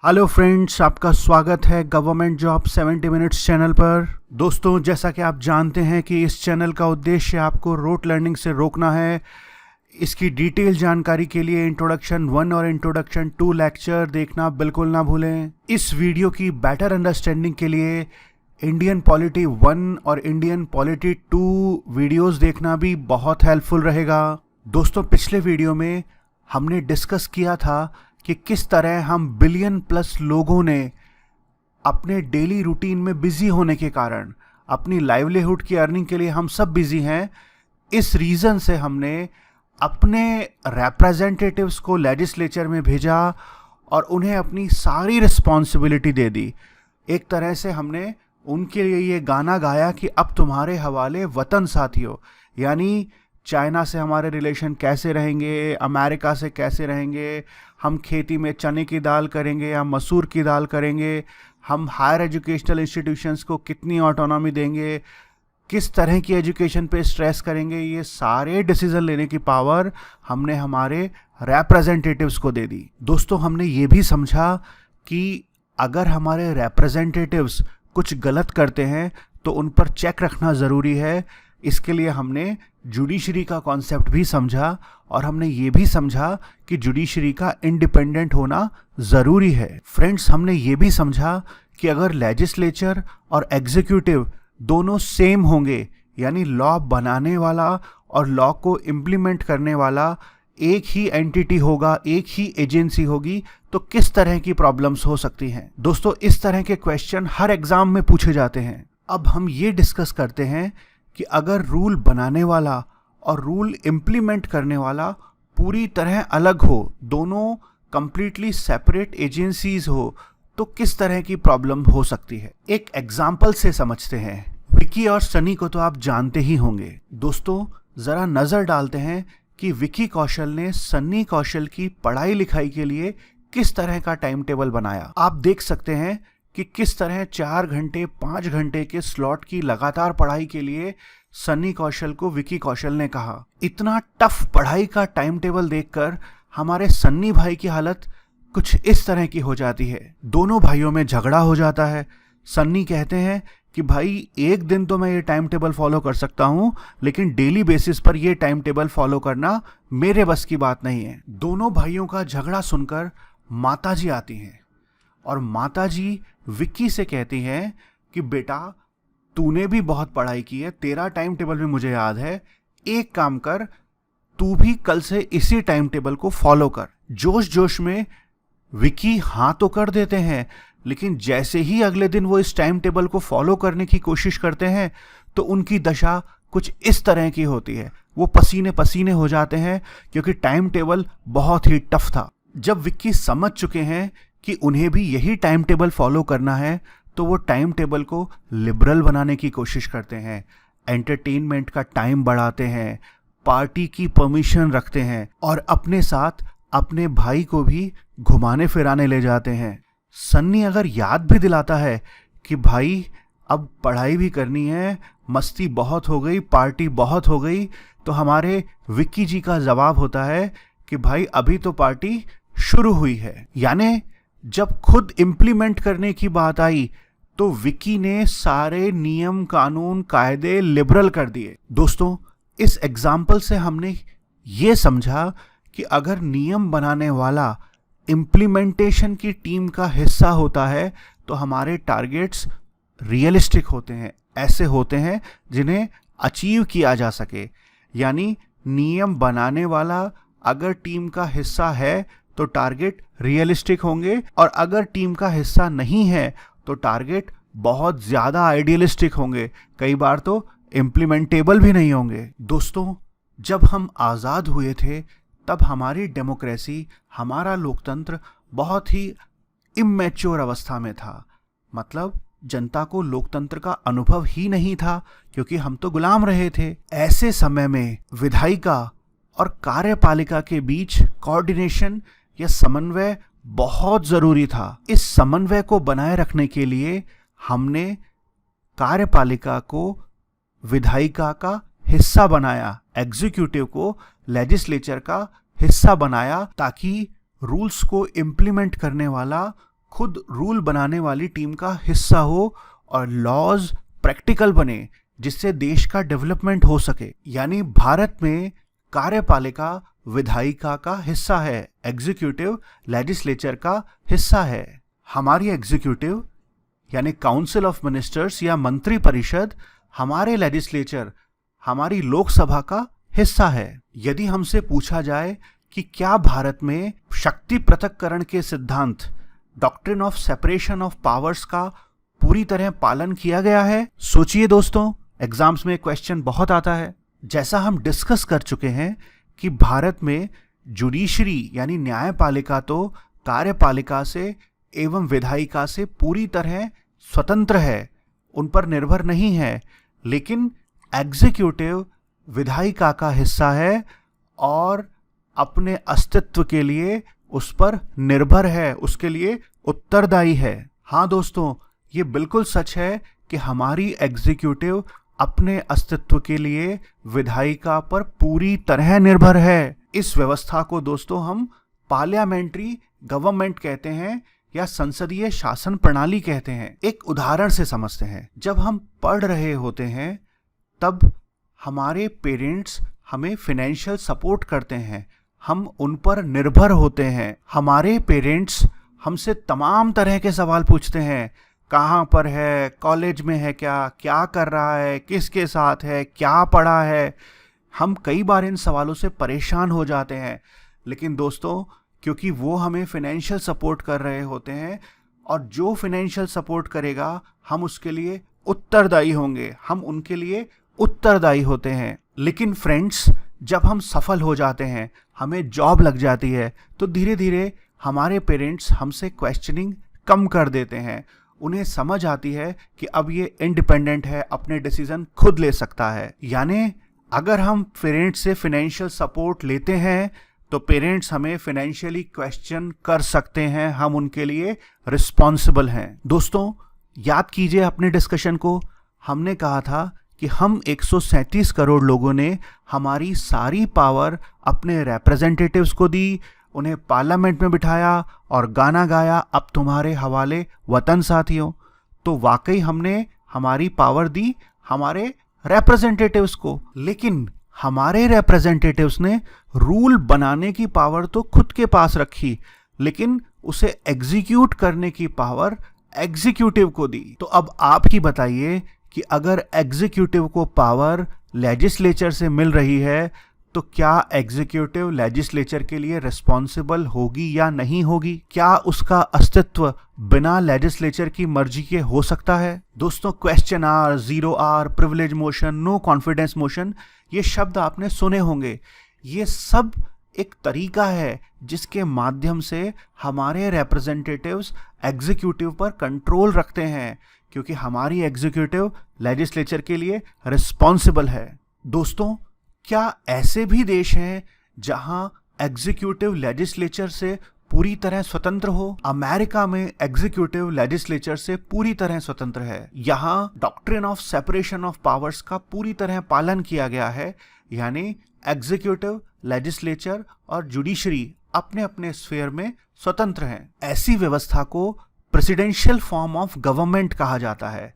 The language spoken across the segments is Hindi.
हेलो फ्रेंड्स, आपका स्वागत है गवर्नमेंट जॉब 70 मिनट्स चैनल पर। दोस्तों, जैसा कि आप जानते हैं कि इस चैनल का उद्देश्य आपको रोट लर्निंग से रोकना है। इसकी डिटेल जानकारी के लिए इंट्रोडक्शन 1 और इंट्रोडक्शन 2 लेक्चर देखना बिल्कुल ना भूलें। इस वीडियो की बेटर अंडरस्टैंडिंग के लिए इंडियन पॉलिटी 1 और इंडियन पॉलिटी 2 वीडियोस देखना भी बहुत हेल्पफुल रहेगा। दोस्तों, पिछले वीडियो में हमने डिस्कस किया था कि किस तरह हम बिलियन प्लस लोगों ने अपने डेली रूटीन में बिजी होने के कारण अपनी लाइवलीहुड की अर्निंग के लिए हम सब बिजी हैं। इस रीज़न से हमने अपने रिप्रेजेंटेटिव्स को लेजिस्लेचर में भेजा और उन्हें अपनी सारी रिस्पॉन्सिबिलिटी दे दी। एक तरह से हमने उनके लिए ये गाना गाया कि अब तुम्हारे हवाले वतन साथियों, यानी चाइना से हमारे रिलेशन कैसे रहेंगे, अमेरिका से कैसे रहेंगे, हम खेती में चने की दाल करेंगे या मसूर की दाल करेंगे, हम हायर एजुकेशनल इंस्टीट्यूशंस को कितनी ऑटोनॉमी देंगे, किस तरह की एजुकेशन पे स्ट्रेस करेंगे, ये सारे डिसीजन लेने की पावर हमने हमारे रिप्रेजेंटेटिव्स को दे दी। दोस्तों, हमने ये भी समझा कि अगर हमारे रिप्रेजेंटेटिव्स कुछ गलत करते हैं तो उन पर चेक रखना ज़रूरी है। इसके लिए हमने जुडिशरी का कॉन्सेप्ट भी समझा और हमने ये भी समझा कि जुडिशरी का इंडिपेंडेंट होना ज़रूरी है। फ्रेंड्स, हमने ये भी समझा कि अगर लेजिस्लेचर और एग्जीक्यूटिव दोनों सेम होंगे, यानी लॉ बनाने वाला और लॉ को इम्प्लीमेंट करने वाला एक ही एंटिटी होगा, एक ही एजेंसी होगी, तो किस तरह की प्रॉब्लम्स हो सकती हैं। दोस्तों, इस तरह के क्वेश्चन हर एग्जाम में पूछे जाते हैं। अब हम ये डिस्कस करते हैं कि अगर रूल बनाने वाला और रूल इम्प्लीमेंट करने वाला पूरी तरह अलग हो, दोनों कंप्लीटली सेपरेट एजेंसीज हो, तो किस तरह की प्रॉब्लम हो सकती है। एक एग्जाम्पल से समझते हैं। विकी और सनी को तो आप जानते ही होंगे। दोस्तों, ज़रा नज़र डालते हैं कि विकी कौशल ने सन्नी कौशल की पढ़ाई लिखाई के लिए किस तरह का टाइम टेबल बनाया। आप देख सकते हैं कि किस तरह 4 घंटे 5 घंटे के स्लॉट की लगातार पढ़ाई के लिए सन्नी कौशल को विकी कौशल ने कहा। इतना टफ पढ़ाई का टाइम टेबल देखकर हमारे सन्नी भाई की हालत कुछ इस तरह की हो जाती है। दोनों भाइयों में झगड़ा हो जाता है। सन्नी कहते हैं कि भाई, एक दिन तो मैं ये टाइम टेबल फॉलो कर सकता हूँ, लेकिन डेली बेसिस पर ये टाइम टेबल फॉलो करना मेरे बस की बात नहीं है। दोनों भाइयों का झगड़ा सुनकर माताजी आती हैं और माताजी विक्की से कहती हैं कि बेटा, तूने भी बहुत पढ़ाई की है, तेरा टाइम टेबल भी मुझे याद है, एक काम कर, तू भी कल से इसी टाइम टेबल को फॉलो कर। जोश जोश में विक्की हाँ तो कर देते हैं, लेकिन जैसे ही अगले दिन वो इस टाइम टेबल को फॉलो करने की कोशिश करते हैं तो उनकी दशा कुछ इस तरह की होती है। वो पसीने पसीने हो जाते हैं क्योंकि टाइम टेबल बहुत ही टफ था। जब विक्की समझ चुके हैं कि उन्हें भी यही टाइम टेबल फॉलो करना है, तो वो टाइम टेबल को लिबरल बनाने की कोशिश करते हैं, एंटरटेनमेंट का टाइम बढ़ाते हैं, पार्टी की परमिशन रखते हैं और अपने साथ अपने भाई को भी घुमाने फिराने ले जाते हैं। सन्नी अगर याद भी दिलाता है कि भाई, अब पढ़ाई भी करनी है, मस्ती बहुत हो गई, पार्टी बहुत हो गई, तो हमारे विक्की जी का जवाब होता है कि भाई, अभी तो पार्टी शुरू हुई है। यानी जब खुद इम्प्लीमेंट करने की बात आई तो विकी ने सारे नियम कानून कायदे लिबरल कर दिए। दोस्तों, इस एग्जाम्पल से हमने ये समझा कि अगर नियम बनाने वाला इम्प्लीमेंटेशन की टीम का हिस्सा होता है तो हमारे टारगेट्स रियलिस्टिक होते हैं, ऐसे होते हैं जिन्हें अचीव किया जा सके। यानी नियम बनाने वाला अगर टीम का हिस्सा है तो टारगेट रियलिस्टिक होंगे, और अगर टीम का हिस्सा नहीं है तो टारगेट बहुत ज़्यादा आइडियलिस्टिक होंगे, कई बार तो इम्प्लीमेंटेबल भी नहीं होंगे। दोस्तों, जब हम आज़ाद हुए थे तब हमारी डेमोक्रेसी, हमारा लोकतंत्र बहुत ही इमैच्योर अवस्था में था। मतलब जनता को लोकतंत्र का अनुभव ही नहीं था, क्योंकि हम तो गुलाम रहे थे। ऐसे समय में विधायिका और कार्यपालिका के बीच कोऑर्डिनेशन या समन्वय बहुत ज़रूरी था। इस समन्वय को बनाए रखने के लिए हमने कार्यपालिका को विधायिका का हिस्सा बनाया, एग्जीक्यूटिव को लेजिस्लेचर का हिस्सा बनाया, ताकि रूल्स को इम्प्लीमेंट करने वाला खुद रूल बनाने वाली टीम का हिस्सा हो और लॉज प्रैक्टिकल बने जिससे देश का डेवलपमेंट हो सके। यानी भारत में कार्यपालिका विधायिका का हिस्सा है, एग्जीक्यूटिव लेजिस्लेचर का हिस्सा है। हमारी एग्जीक्यूटिव यानी काउंसिल ऑफ मिनिस्टर्स या मंत्री परिषद हमारे लेजिस्लेचर, हमारी लोकसभा का हिस्सा है। यदि हमसे पूछा जाए कि क्या भारत में शक्ति पृथक्करण के सिद्धांत, doctrine of separation of powers का पूरी तरह पालन किया गया है, सोचिए दोस्तों, एग्जाम्स में क्वेश्चन बहुत आता है। जैसा हम डिस्कस कर चुके हैं कि भारत में जुडिशरी यानी न्यायपालिका तो कार्यपालिका से एवं विधायिका से पूरी तरह स्वतंत्र है, उन पर निर्भर नहीं है, लेकिन एग्जीक्यूटिव विधायिका का हिस्सा है और अपने अस्तित्व के लिए उस पर निर्भर है, उसके लिए उत्तरदायी है। हाँ दोस्तों, ये बिल्कुल सच है कि हमारी एग्जीक्यूटिव अपने अस्तित्व के लिए विधायिका पर पूरी तरह निर्भर है। इस व्यवस्था को दोस्तों हम पार्लियामेंट्री गवर्नमेंट कहते हैं या संसदीय शासन प्रणाली कहते हैं। एक उदाहरण से समझते हैं। जब हम पढ़ रहे होते हैं तब हमारे पेरेंट्स हमें फाइनेंशियल सपोर्ट करते हैं, हम उन पर निर्भर होते हैं। हमारे पेरेंट्स हमसे तमाम तरह के सवाल पूछते हैं, कहाँ पर है, कॉलेज में है क्या कर रहा है, किसके साथ है, क्या पढ़ा है। हम कई बार इन सवालों से परेशान हो जाते हैं, लेकिन दोस्तों क्योंकि वो हमें फाइनेंशियल सपोर्ट कर रहे होते हैं और जो फाइनेंशियल सपोर्ट करेगा हम उसके लिए उत्तरदायी होंगे, हम उनके लिए उत्तरदायी होते हैं। लेकिन फ्रेंड्स, जब हम सफल हो जाते हैं, हमें जॉब लग जाती है, तो धीरे धीरे हमारे पेरेंट्स हमसे क्वेश्चनिंग कम कर देते हैं। उन्हें समझ आती है कि अब ये इंडिपेंडेंट है, अपने डिसीजन खुद ले सकता है। यानी अगर हम पेरेंट्स से फाइनेंशियल सपोर्ट लेते हैं तो पेरेंट्स हमें फाइनेंशियली क्वेश्चन कर सकते हैं, हम उनके लिए रिस्पॉन्सिबल हैं। दोस्तों याद कीजिए अपने डिस्कशन को, हमने कहा था कि हम 137 करोड़ लोगों ने हमारी सारी पावर अपने रिप्रेजेंटेटिव्स को दी, उन्हें पार्लियामेंट में बिठाया और गाना गाया, अब तुम्हारे हवाले वतन साथियों। तो वाकई हमने हमारी पावर दी हमारे रिप्रेजेंटेटिव्स को, लेकिन हमारे रिप्रेजेंटेटिव्स ने रूल बनाने की पावर तो खुद के पास रखी, लेकिन उसे एग्जीक्यूट करने की पावर एग्जीक्यूटिव को दी। तो अब आप ही बताइए कि अगर एग्जीक्यूटिव को पावर लेजिस्लेचर से मिल रही है तो क्या एग्जीक्यूटिव लेजिस्लेचर के लिए रिस्पॉन्सिबल होगी या नहीं होगी? क्या उसका अस्तित्व बिना लेजिस्लेचर की मर्जी के हो सकता है? दोस्तों question hour, zero hour, privilege motion, no confidence motion, ये शब्द आपने सुने होंगे। ये सब एक तरीका है जिसके माध्यम से हमारे रिप्रेजेंटेटिव्स एग्जीक्यूटिव पर कंट्रोल रखते हैं, क्योंकि हमारी एग्जीक्यूटिव लेजिस्लेचर के लिए रिस्पॉन्सिबल है। दोस्तों क्या ऐसे भी देश हैं जहां एग्जीक्यूटिव लेजिस्लेचर से पूरी तरह स्वतंत्र हो? अमेरिका में एग्जीक्यूटिव लेजिस्लेचर से पूरी तरह स्वतंत्र है। यहां doctrine of separation of powers का पूरी तरह पालन किया गया है, यानी एग्जीक्यूटिव, लेजिस्लेचर और जुडिशरी अपने अपने स्फीयर में स्वतंत्र हैं। ऐसी व्यवस्था को प्रेसिडेंशियल फॉर्म ऑफ गवर्नमेंट कहा जाता है।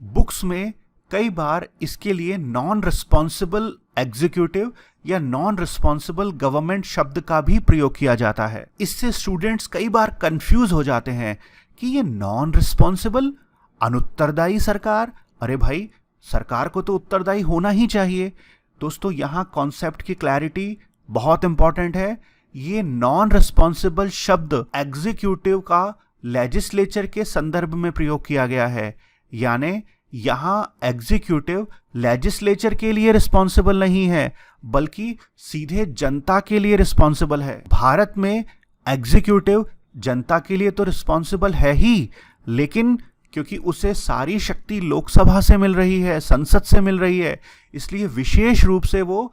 बुक्स में कई बार इसके लिए नॉन रिस्पॉन्सिबल एग्जीक्यूटिव या नॉन रिस्पॉन्सिबल गवर्नमेंट शब्द का भी प्रयोग किया जाता है। इससे स्टूडेंट्स कई बार कंफ्यूज हो जाते हैं कि ये नॉन रिस्पॉन्सिबल, अनुत्तरदायी सरकार, अरे भाई सरकार को तो उत्तरदायी होना ही चाहिए। दोस्तों यहाँ कॉन्सेप्ट की क्लैरिटी बहुत इंपॉर्टेंट है। ये नॉन रिस्पॉन्सिबल शब्द एग्जीक्यूटिव का लेजिस्लेचर के संदर्भ में प्रयोग किया गया है, यानी यहां एग्जीक्यूटिव लेजिस्लेचर के लिए रिस्पॉन्सिबल नहीं है बल्कि सीधे जनता के लिए रिस्पॉन्सिबल है। भारत में एग्जीक्यूटिव जनता के लिए तो रिस्पॉन्सिबल है ही, लेकिन क्योंकि उसे सारी शक्ति लोकसभा से मिल रही है, संसद से मिल रही है, इसलिए विशेष रूप से वो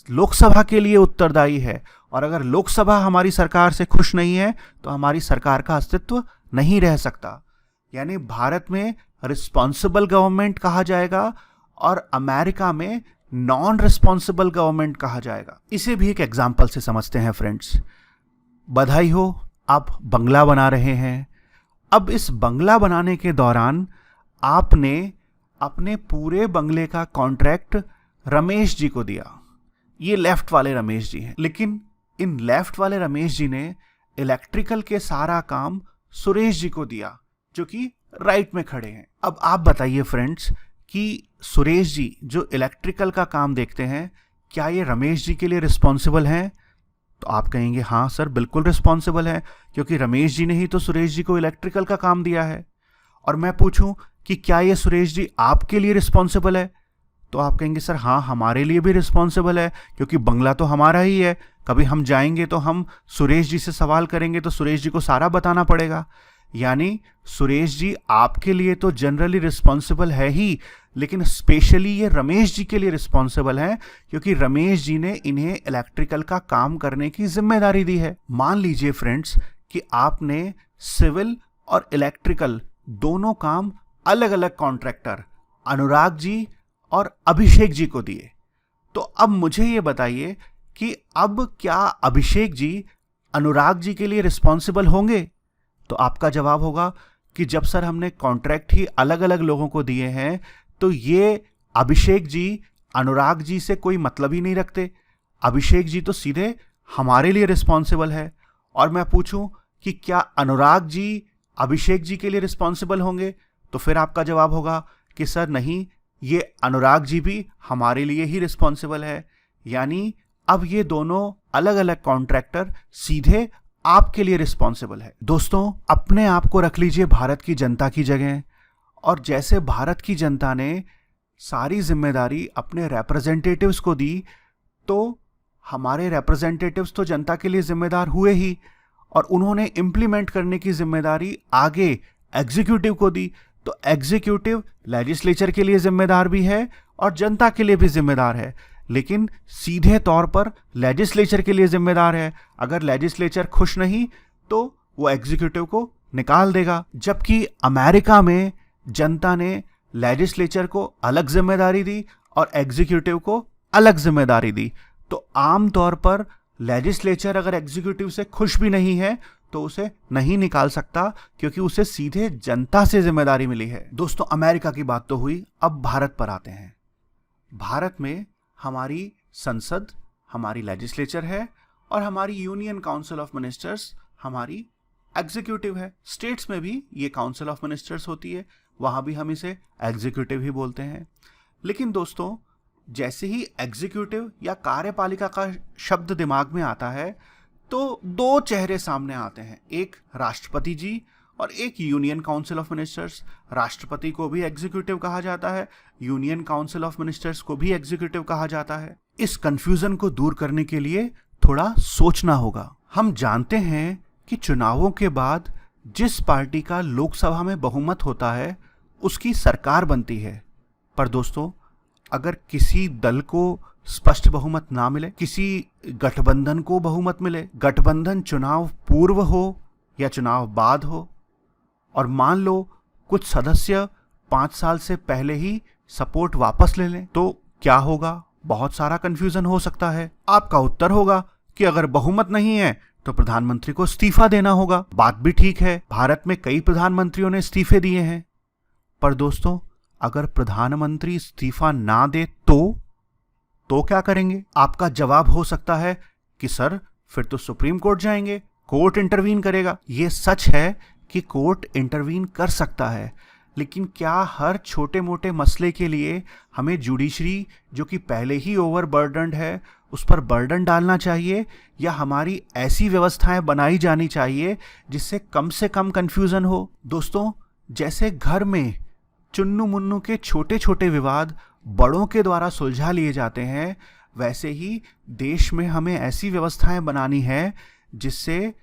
लोकसभा के लिए उत्तरदायी है। और अगर लोकसभा हमारी सरकार से खुश नहीं है तो हमारी सरकार का अस्तित्व नहीं रह सकता। यानी भारत में रिस्पॉन्सिबल गवर्नमेंट कहा जाएगा और अमेरिका में नॉन रिस्पॉन्सिबल गवर्नमेंट कहा जाएगा। इसे भी एक एग्जाम्पल से समझते हैं फ्रेंड्स। बधाई हो, आप बंगला बना रहे हैं अब इस बंगला बनाने के दौरान आपने अपने पूरे बंगले का कॉन्ट्रैक्ट रमेश जी को दिया। ये लेफ्ट वाले रमेश जी हैं, लेकिन इन लेफ्ट वाले रमेश जी ने इलेक्ट्रिकल के सारा काम सुरेश जी को दिया, जो कि राइट में खड़े हैं। अब आप बताइए फ्रेंड्स कि सुरेश जी जो इलेक्ट्रिकल का काम देखते हैं, क्या ये रमेश जी के लिए रिस्पॉन्सिबल हैं? तो आप कहेंगे हाँ सर, बिल्कुल रिस्पॉन्सिबल है, क्योंकि रमेश जी ने ही तो सुरेश जी को इलेक्ट्रिकल का काम दिया है। और मैं पूछूं कि क्या ये सुरेश जी आपके लिए रिस्पॉन्सिबल है? तो आप कहेंगे सर हाँ, हमारे लिए भी रिस्पॉन्सिबल है, क्योंकि बंगला तो हमारा ही है। कभी हम जाएंगे तो हम सुरेश जी से सवाल करेंगे तो सुरेश जी को सारा बताना पड़ेगा। यानी सुरेश जी आपके लिए तो जनरली रिस्पॉन्सिबल है ही, लेकिन स्पेशली ये रमेश जी के लिए रिस्पॉन्सिबल है, क्योंकि रमेश जी ने इन्हें इलेक्ट्रिकल का काम करने की जिम्मेदारी दी है। मान लीजिए फ्रेंड्स कि आपने सिविल और इलेक्ट्रिकल दोनों काम अलग अलग कॉन्ट्रैक्टर अनुराग जी और अभिषेक जी को दिए। तो अब मुझे ये बताइए कि अब क्या अभिषेक जी अनुराग जी के लिए रिस्पॉन्सिबल होंगे? तो आपका जवाब होगा कि जब सर हमने कॉन्ट्रैक्ट ही अलग अलग लोगों को दिए हैं, तो ये अभिषेक जी अनुराग जी से कोई मतलब ही नहीं रखते। अभिषेक जी तो सीधे हमारे लिए रिस्पॉन्सिबल है। और मैं पूछूं कि क्या अनुराग जी अभिषेक जी के लिए रिस्पॉन्सिबल होंगे? तो फिर आपका जवाब होगा कि सर नहीं, ये अनुराग जी भी हमारे लिए ही रिस्पॉन्सिबल है। यानी अब ये दोनों अलग अलग कॉन्ट्रैक्टर सीधे आपके लिए रिस्पॉन्सिबल है। दोस्तों, अपने आप को रख लीजिए भारत की जनता की जगह, और जैसे भारत की जनता ने सारी जिम्मेदारी अपने रिप्रेजेंटेटिव्स को दी, तो हमारे रिप्रेजेंटेटिव्स तो जनता के लिए जिम्मेदार हुए ही, और उन्होंने इम्प्लीमेंट करने की जिम्मेदारी आगे एग्जीक्यूटिव को दी। तो एग्जीक्यूटिव लेजिस्लेचर के लिए जिम्मेदार भी है और जनता के लिए भी जिम्मेदार है, लेकिन सीधे तौर पर लेजिस्लेचर के लिए जिम्मेदार है। अगर लेजिस्लेचर खुश नहीं तो वो एग्जीक्यूटिव को निकाल देगा। जबकि अमेरिका में जनता ने लेजिस्लेचर को अलग जिम्मेदारी दी और एग्जीक्यूटिव को अलग जिम्मेदारी दी। तो आम तौर पर लेजिस्लेचर अगर एग्जीक्यूटिव से खुश भी नहीं है तो उसे नहीं निकाल सकता, क्योंकि उसे सीधे जनता से जिम्मेदारी मिली है। दोस्तों, अमेरिका की बात तो हुई, अब भारत पर आते हैं। भारत में हमारी संसद हमारी लेजिस्लेचर है और हमारी यूनियन काउंसिल ऑफ मिनिस्टर्स हमारी एग्जीक्यूटिव है। स्टेट्स में भी ये काउंसिल ऑफ मिनिस्टर्स होती है, वहाँ भी हम इसे एग्जीक्यूटिव ही बोलते हैं। लेकिन दोस्तों, जैसे ही एग्जीक्यूटिव या कार्यपालिका का शब्द दिमाग में आता है तो दो चेहरे सामने आते हैं, एक राष्ट्रपति जी और एक यूनियन काउंसिल ऑफ मिनिस्टर्स। राष्ट्रपति को भी एग्जीक्यूटिव कहा जाता है, यूनियन काउंसिल ऑफ मिनिस्टर्स को भी एग्जीक्यूटिव कहा जाता है। इस कंफ्यूजन को दूर करने के लिए थोड़ा सोचना होगा। हम जानते हैं कि चुनावों के बाद जिस पार्टी का लोकसभा में बहुमत होता है उसकी सरकार बनती है। पर दोस्तों, अगर किसी दल को स्पष्ट बहुमत ना मिले, किसी गठबंधन को बहुमत मिले, गठबंधन चुनाव पूर्व हो या चुनाव बाद हो, और मान लो कुछ सदस्य 5 साल से पहले ही सपोर्ट वापस ले लें, तो क्या होगा? बहुत सारा कंफ्यूजन हो सकता है। आपका उत्तर होगा कि अगर बहुमत नहीं है तो प्रधानमंत्री को इस्तीफा देना होगा। बात भी ठीक है, भारत में कई प्रधानमंत्रियों ने इस्तीफे दिए हैं। पर दोस्तों, अगर प्रधानमंत्री इस्तीफा ना दे तो क्या करेंगे? आपका जवाब हो सकता है कि सर फिर तो सुप्रीम कोर्ट जाएंगे, कोर्ट इंटरवीन करेगा। ये सच है कि कोर्ट इंटरवीन कर सकता है, लेकिन क्या हर छोटे मोटे मसले के लिए हमें जुडिशरी, जो कि पहले ही ओवरबर्डन्ड है, उस पर बर्डन डालना चाहिए, या हमारी ऐसी व्यवस्थाएं बनाई जानी चाहिए जिससे कम से कम कंफ्यूजन हो? दोस्तों, जैसे घर में चुन्नू मुन्नू के छोटे छोटे विवाद बड़ों के द्वारा सुलझा लिए जाते हैं, वैसे ही देश में हमें ऐसी व्यवस्थाएं बनानी है जिससे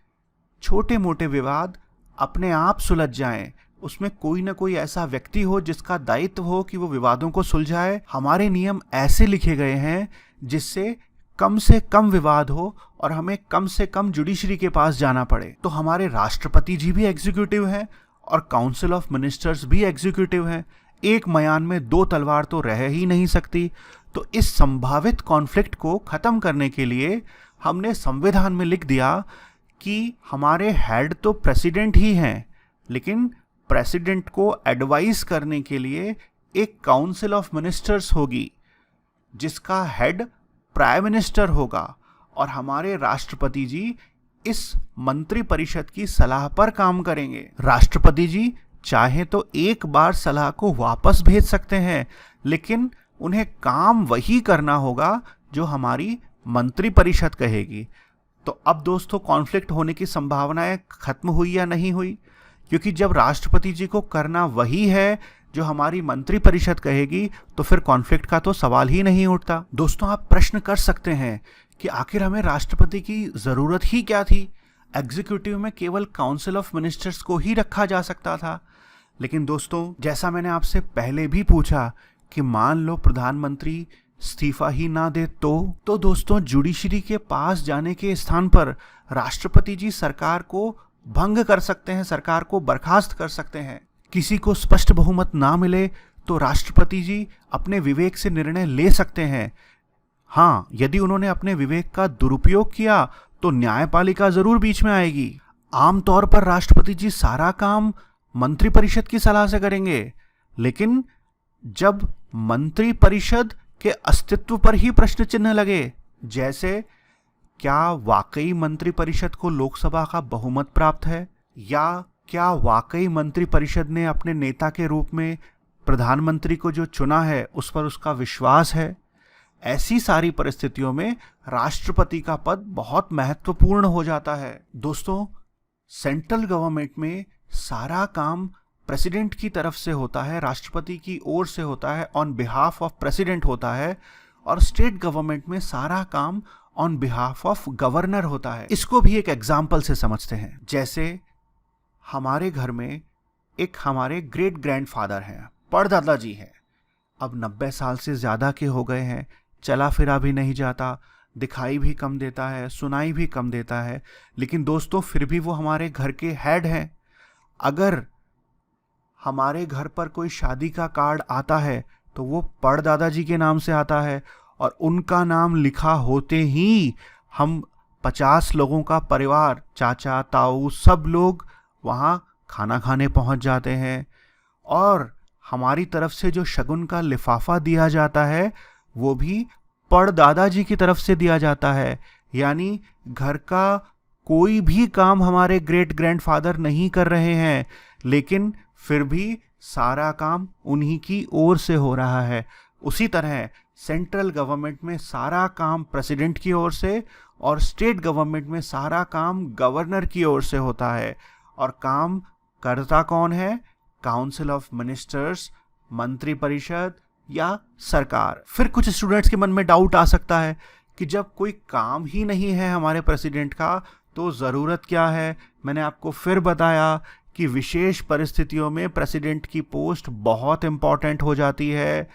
छोटे मोटे विवाद अपने आप सुलझ जाएं। उसमें कोई ना कोई ऐसा व्यक्ति हो जिसका दायित्व हो कि वो विवादों को सुलझाए। हमारे नियम ऐसे लिखे गए हैं जिससे कम से कम विवाद हो और हमें कम से कम जुडिशरी के पास जाना पड़े। तो हमारे राष्ट्रपति जी भी एग्जीक्यूटिव हैं और काउंसिल ऑफ मिनिस्टर्स भी एग्जीक्यूटिव हैं। एक मयान में दो तलवार तो रह ही नहीं सकती। तो इस संभावित कॉन्फ्लिक्ट को खत्म करने के लिए हमने संविधान में लिख दिया कि हमारे हेड तो प्रेसिडेंट ही हैं, लेकिन प्रेसिडेंट को एडवाइस करने के लिए एक काउंसिल ऑफ मिनिस्टर्स होगी जिसका हेड प्राइम मिनिस्टर होगा और हमारे राष्ट्रपति जी इस मंत्री परिषद की सलाह पर काम करेंगे। राष्ट्रपति जी चाहे तो एक बार सलाह को वापस भेज सकते हैं, लेकिन उन्हें काम वही करना होगा जो हमारी मंत्री परिषद कहेगी। तो अब दोस्तों कॉन्फ्लिक्ट होने की संभावनाएं खत्म हुई या नहीं हुई? क्योंकि जब राष्ट्रपति जी को करना वही है जो हमारी मंत्री परिषद कहेगी तो फिर कॉन्फ्लिक्ट का तो सवाल ही नहीं उठता। दोस्तों आप प्रश्न कर सकते हैं कि आखिर हमें राष्ट्रपति की जरूरत ही क्या थी? एग्जीक्यूटिव में केवल काउंसिल ऑफ मिनिस्टर्स को ही रखा जा सकता था। लेकिन दोस्तों जैसा मैंने आपसे पहले भी पूछा कि मान लो प्रधानमंत्री इस्तीफा ही ना दे तो दोस्तों जुडिशरी के पास जाने के स्थान पर राष्ट्रपति जी सरकार को भंग कर सकते हैं, सरकार को बर्खास्त कर सकते हैं। किसी को स्पष्ट बहुमत ना मिले तो राष्ट्रपति जी अपने विवेक से निर्णय ले सकते हैं। हाँ, यदि उन्होंने अपने विवेक का दुरुपयोग किया तो न्यायपालिका जरूर बीच में आएगी। आमतौर पर राष्ट्रपति जी सारा काम मंत्री परिषद की सलाह से करेंगे, लेकिन जब मंत्री परिषद के अस्तित्व पर ही प्रश्न चिन्ह लगे, जैसे क्या वाकई मंत्री परिषद को लोकसभा का बहुमत प्राप्त है, या क्या वाकई मंत्री परिषद ने अपने नेता के रूप में प्रधानमंत्री को जो चुना है उस पर उसका विश्वास है, ऐसी सारी परिस्थितियों में राष्ट्रपति का पद बहुत महत्वपूर्ण हो जाता है। दोस्तों सेंट्रल गवर्नमेंट में सारा काम प्रेसिडेंट की तरफ से होता है, राष्ट्रपति की ओर से होता है, ऑन बिहाफ ऑफ प्रेसिडेंट होता है, और स्टेट गवर्नमेंट में सारा काम ऑन बिहाफ ऑफ गवर्नर होता है। इसको भी एक एग्जाम्पल से समझते हैं। जैसे हमारे घर में एक हमारे ग्रेट ग्रैंडफादर हैं, परदादा जी हैं, अब 90 साल से ज़्यादा के हो गए हैं, चला फिरा भी नहीं जाता, दिखाई भी कम देता है, सुनाई भी कम देता है, लेकिन दोस्तों फिर भी वो हमारे घर के हेड हैं। अगर हमारे घर पर कोई शादी का कार्ड आता है तो वो परदादा जी के नाम से आता है, और उनका नाम लिखा होते ही हम 50 लोगों का परिवार, चाचा ताऊ सब लोग वहाँ खाना खाने पहुँच जाते हैं, और हमारी तरफ से जो शगुन का लिफाफा दिया जाता है वो भी परदादा जी की तरफ से दिया जाता है। यानी घर का कोई भी काम हमारे ग्रेट ग्रैंडफादर नहीं कर रहे हैं, लेकिन फिर भी सारा काम उन्हीं की ओर से हो रहा है। उसी तरह सेंट्रल गवर्नमेंट में सारा काम प्रेसिडेंट की ओर से और स्टेट गवर्नमेंट में सारा काम गवर्नर की ओर से होता है। और काम करता कौन है? काउंसिल ऑफ मिनिस्टर्स, मंत्री परिषद या सरकार। फिर कुछ स्टूडेंट्स के मन में डाउट आ सकता है कि जब कोई काम ही नहीं है हमारे प्रेसिडेंट का तो ज़रूरत क्या है? मैंने आपको फिर बताया कि विशेष परिस्थितियों में प्रेसिडेंट की पोस्ट बहुत इंपॉर्टेंट हो जाती है।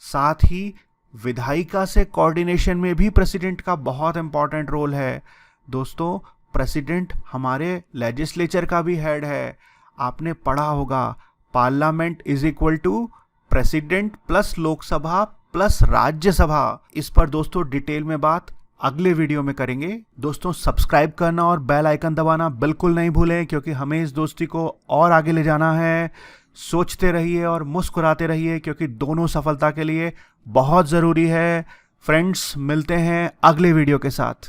साथ ही विधायिका से कोऑर्डिनेशन में भी प्रेसिडेंट का बहुत इंपॉर्टेंट रोल है। दोस्तों प्रेसिडेंट हमारे लेजिस्लेचर का भी हेड है। आपने पढ़ा होगा parliament is equal to president plus Lok Sabha plus Rajya Sabha. इस पर दोस्तों डिटेल में बात अगले वीडियो में करेंगे। दोस्तों सब्सक्राइब करना और बेल आइकन दबाना बिल्कुल नहीं भूलें, क्योंकि हमें इस दोस्ती को और आगे ले जाना है। सोचते रहिए और मुस्कुराते रहिए, क्योंकि दोनों सफलता के लिए बहुत ज़रूरी है। फ्रेंड्स मिलते हैं अगले वीडियो के साथ।